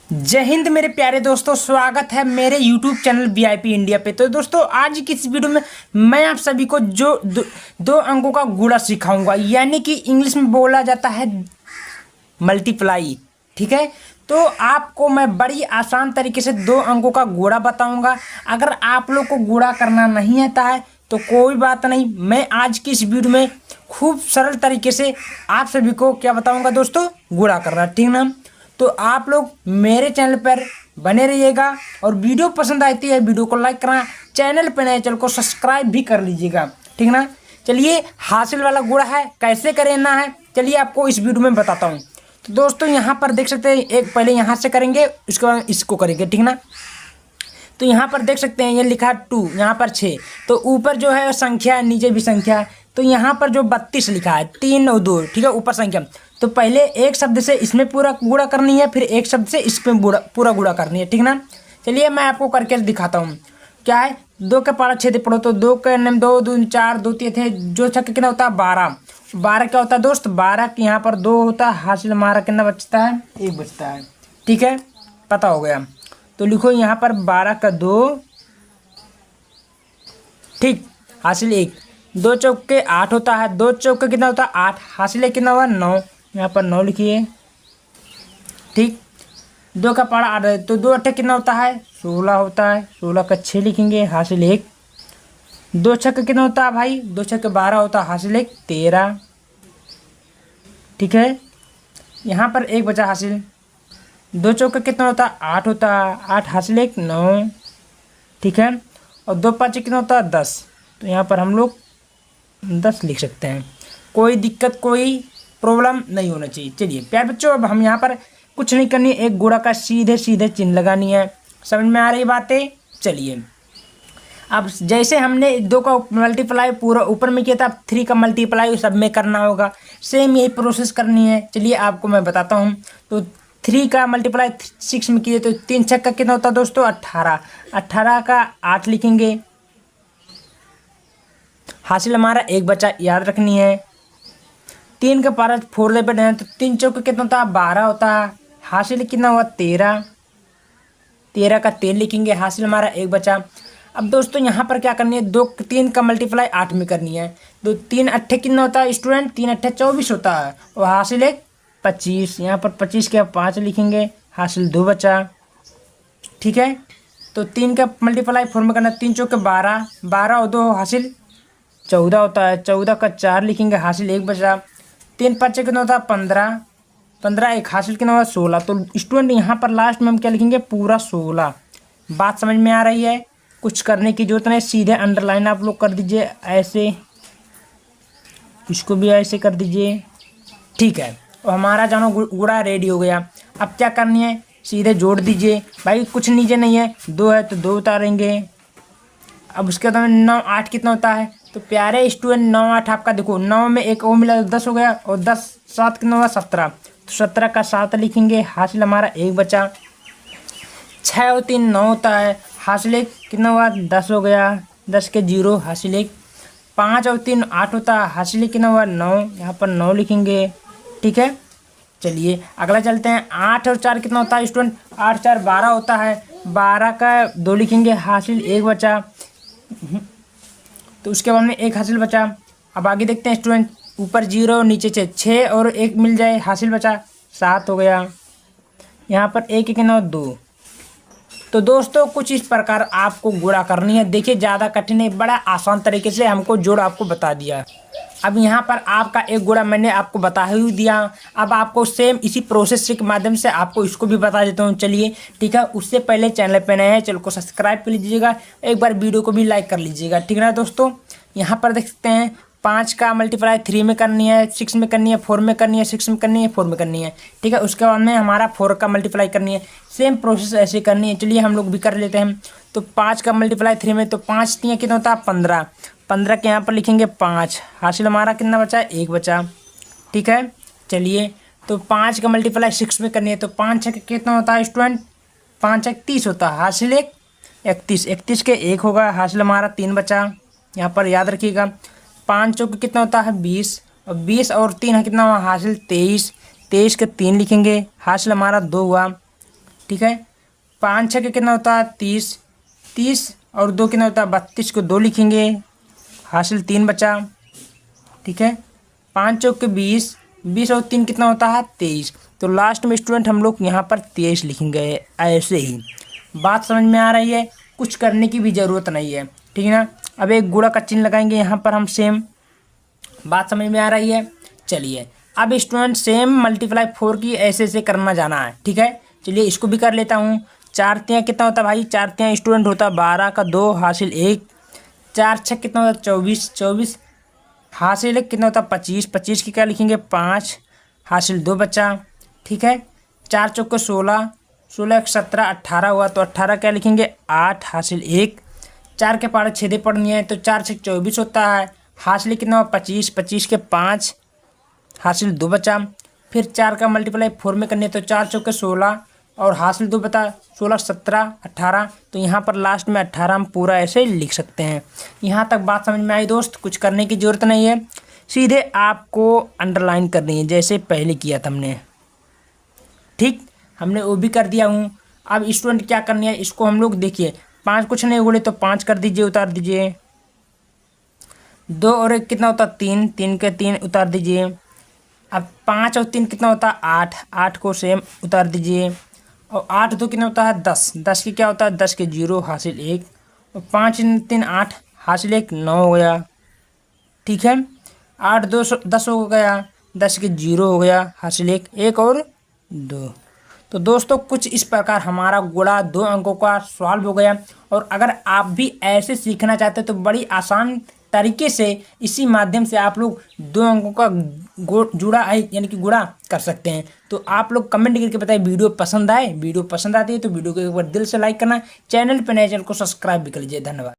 जय हिंद मेरे प्यारे दोस्तों, स्वागत है मेरे YouTube चैनल VIP इंडिया पे। तो दोस्तों आज की इस वीडियो में मैं आप सभी को जो दो अंकों का गुणा सिखाऊंगा, यानी कि इंग्लिश में बोला जाता है मल्टीप्लाई। ठीक है, तो आपको मैं बड़ी आसान तरीके से दो अंकों का गुणा बताऊंगा। अगर आप लोग को गुणा करना नहीं आता है तो कोई बात नहीं, मैं आज की इस वीडियो में खूब सरल तरीके से आप सभी को क्या बताऊंगा दोस्तों, गुणा करना। ठीक ना, तो आप लोग मेरे चैनल पर बने रहिएगा और वीडियो पसंद आती है वीडियो को लाइक करना, चैनल पर नए चैनल को सब्सक्राइब भी कर लीजिएगा। ठीक ना, चलिए हासिल वाला गुणा है कैसे करना है, चलिए आपको इस वीडियो में बताता हूँ। तो दोस्तों यहाँ पर देख सकते हैं, एक पहले यहाँ से करेंगे, उसके बाद इसको करेंगे। ठीक ना, तो यहाँ पर देख सकते हैं ये लिखा 2, यहाँ पर 6, तो ऊपर जो है संख्या है, नीचे भी संख्या है। तो यहाँ पर जो 32 लिखा है 3 और 2, ठीक है, ऊपर संख्या। तो पहले एक शब्द से इसमें पूरा गुणा करनी है, फिर एक शब्द से इसमें पूरा गुणा करनी है। ठीक ना, चलिए मैं आपको करके दिखाता हूँ। क्या है, 2 के पारा 6 पढ़ो तो 2 के नाम 2 2 4 2 3 थे, जो छक्के कितना होता है 12। 12 क्या होता है दोस्त, 12 के यहाँ पर 2 होता है, हासिल हमारा कितना बचता है, 1 बचता है। ठीक है, पता हो गया। तो लिखो यहाँ पर 12 का 2, ठीक, हासिल 1। 2 चौके 8 होता है, 2 चौके कितना होता है 8, हासिल कितना हुआ 9, यहाँ पर 9 लिखिए। ठीक, 2 का पारा 8 है, तो 2 अट्ठे कितना होता है 16 होता है, 16 का 6 लिखेंगे, हासिल 1। 2 छक्के कितना होता है भाई, 2 छक्के 12 होता है, हासिल 1 13। ठीक है, यहाँ पर 1 बचा हासिल। 2 चौके कितना होता है 8 होता है, 8 हासिल 1 9। ठीक है, और 2 पाँच कितना होता है 10, तो यहाँ पर हम लोग 10 लिख सकते हैं। कोई दिक्कत कोई प्रॉब्लम नहीं होना चाहिए। चलिए प्यार बच्चों, अब हम यहाँ पर कुछ नहीं करनी है, एक गुणा का सीधे सीधे चिन्ह लगानी है। समझ में आ रही बातें? चलिए अब जैसे हमने 2 का मल्टीप्लाई पूरा ऊपर में किया था, 3 का मल्टीप्लाई सब में करना होगा, सेम यही प्रोसेस करनी है। चलिए आपको मैं बताता हूँ। तो 3 का मल्टीप्लाई 6 में किए तो 3 छक्का कितना होता है दोस्तों 18। 18 का 8 लिखेंगे, हासिल हमारा 1 बचा, याद रखनी है। 3 का पारा 4 ले पे, तो 3 चौके कितना होता है 12 होता है, हासिल कितना हुआ 13। 13 का 3 लिखेंगे, हासिल हमारा 1 बचा। अब दोस्तों यहाँ पर क्या करनी है, 3 का मल्टीप्लाई 8 में करनी है। तो 3 अट्ठे कितना होता है स्टूडेंट, 3 अट्ठे 24 होता है, और हासिल 1 25। यहाँ पर 25 के 5 लिखेंगे, हासिल 2 बचा। ठीक है, तो 3 का मल्टीप्लाई 4 में करना, 3 चौके 12, 12 और 2 हासिल 14 होता है, 14 का 4 लिखेंगे, हासिल 1 बचा। 3 पाँच कितना होता है 15, 15 1 हासिल कितना होगा 16। तो स्टूडेंट यहाँ पर लास्ट में हम क्या लिखेंगे, पूरा 16। बात समझ में आ रही है? कुछ करने की जरूरत नहीं, सीधे अंडरलाइन आप लोग कर दीजिए ऐसे, इसको भी ऐसे कर दीजिए। ठीक है, और हमारा जानो गुणा रेडी हो गया। अब क्या करनी है, सीधे जोड़ दीजिए भाई, कुछ नीचे नहीं है, 2 है तो 2 उतारेंगे। अब उसके बाद 9 8 कितना होता है, तो प्यारे स्टूडेंट 9 8 आपका देखो, 9 में 1 और मिला तो 10 हो गया, और 10 7 कितना हुआ 17, तो 17 का 7 लिखेंगे, हासिल हमारा 1 बचा। 6 और 3 9 होता है, हासिल 1 कितना हुआ 10 हो गया, 10 के 0 हासिल 1। 5 और 3 8 होता है, हासिल कितना हुआ 9, यहाँ पर 9 लिखेंगे। ठीक है, चलिए अगला चलते हैं। 8 और 4 कितना होता है स्टूडेंट, 8 4 12 होता है, 12 का 2 लिखेंगे, हासिल 1 बचा। तो उसके बाद में 1 हासिल बचा। अब आगे देखते हैं स्टूडेंट, ऊपर 0 नीचे 6 और 1 मिल जाए, हासिल बचा 7 हो गया। यहाँ पर 1 कितना 2। तो दोस्तों कुछ इस प्रकार आपको गुणा करनी है। देखिए ज़्यादा कठिन है, बड़ा आसान तरीके से हमको जोड़ आपको बता दिया। अब यहाँ पर आपका एक गुणा मैंने आपको बता ही दिया, अब आपको सेम इसी प्रोसेस के माध्यम से आपको इसको भी बता देता हूँ। चलिए ठीक है, उससे पहले चैनल पे नए हैं चैनल को सब्सक्राइब कर लीजिएगा, एक बार वीडियो को भी लाइक कर लीजिएगा। ठीक है ना दोस्तों, यहाँ पर देख सकते हैं 5 का मल्टीप्लाई 3 में करनी है, 6 में करनी है, 4 में करनी है, 6 में करनी है, 4 में करनी है। ठीक है, उसके बाद में हमारा 4 का मल्टीप्लाई करनी है, सेम प्रोसेस ऐसे करनी है। चलिए हम लोग भी कर लेते हैं। तो 5 का मल्टीप्लाई 3 में, तो 5 3 कितना होता है 15, 15 के यहाँ पर लिखेंगे 5, हासिल हमारा कितना बचा 1 बचा। ठीक है, चलिए तो 5 का मल्टीप्लाई 6 में करनी है, तो 5 6 कितना होता है स्टूडेंट, 5 1 30 होता है, हासिल 1 31, 31 के 1 होगा, हासिल हमारा 3 बचा। यहाँ पर याद रखिएगा 5 चौके कितना होता है 20, और 20 और 3 कितना हुआ हासिल 23, 23 के 3 लिखेंगे, हासिल हमारा 2 हुआ। ठीक है। 5 छः के कितना होता है 30, 30 और 2 कितना होता है 32 को 2 लिखेंगे, हासिल 3 बचा, ठीक है। 5 चौक के 20, 20 और 3 कितना होता है 23। तो लास्ट में स्टूडेंट हम लोग यहाँ पर 23 लिखेंगे। ऐसे ही बात समझ में आ रही है, कुछ करने की भी ज़रूरत नहीं है, ठीक है ना। अब एक गुणा का चिन्ह लगाएंगे यहाँ पर हम, सेम बात समझ में आ रही है। चलिए अब स्टूडेंट सेम मल्टीप्लाई 4 की ऐसे ऐसे करना जाना है, ठीक है। चलिए इसको भी कर लेता हूँ। 4 तियाँ कितना होता है भाई, 4 तियाँ स्टूडेंट होता है 12 का 2 हासिल 1, 4 छः कितना होता है 24, 24 हासिल कितना होता है 25, 25 की क्या लिखेंगे 5 हासिल 2 बचा, ठीक है। 4 चौक को 16, 16 17 18 हुआ, तो 18 क्या लिखेंगे 8 हासिल 1, 4 के पारे छेदे पड़नी है, तो 4 छः 24 होता है, हासिल कितना हुआ 25, 25 के 5 हासिल 2 बचा। फिर 4 का मल्टीप्लाई 4 में करनी है, तो 4 चौक के 16 और हासिल 2 बता 16 17 18, तो यहाँ पर लास्ट में 18 हम पूरा ऐसे लिख सकते हैं। यहाँ तक बात समझ में आई दोस्त, कुछ करने की ज़रूरत नहीं है, सीधे आपको अंडरलाइन करनी है जैसे पहले किया था हमने, ठीक। हमने वो भी कर दिया हूँ। अब स्टूडेंट क्या करनी है, इसको हम लोग देखिए 5 कुछ नहीं बोले तो 5 कर दीजिए, उतार दीजिए। 2 और 1 कितना होता 3, 3 के 3 उतार दीजिए। अब 5 और 3 कितना होता है 8, 8 को सेम उतार दीजिए। और 8 2 कितना होता है 10, 10 की क्या होता है 10 के 0 हासिल 1, और 5 3 8 हासिल 1 9 हो गया, ठीक है। 8 2 10 हो गया, 10 के 0 हो गया हासिल 1, 1 और 2। तो दोस्तों कुछ इस प्रकार हमारा गुणा 2 अंकों का सॉल्व हो गया। और अगर आप भी ऐसे सीखना चाहते हैं तो बड़ी आसान तरीके से इसी माध्यम से आप लोग 2 अंकों का जुड़ा यानी कि गुणा कर सकते हैं। तो आप लोग कमेंट करके बताइए वीडियो पसंद आए। वीडियो पसंद आती है तो वीडियो को एक बार दिल से लाइक करना, चैनल पर नए चैनल को सब्सक्राइब भी कर लीजिए। धन्यवाद।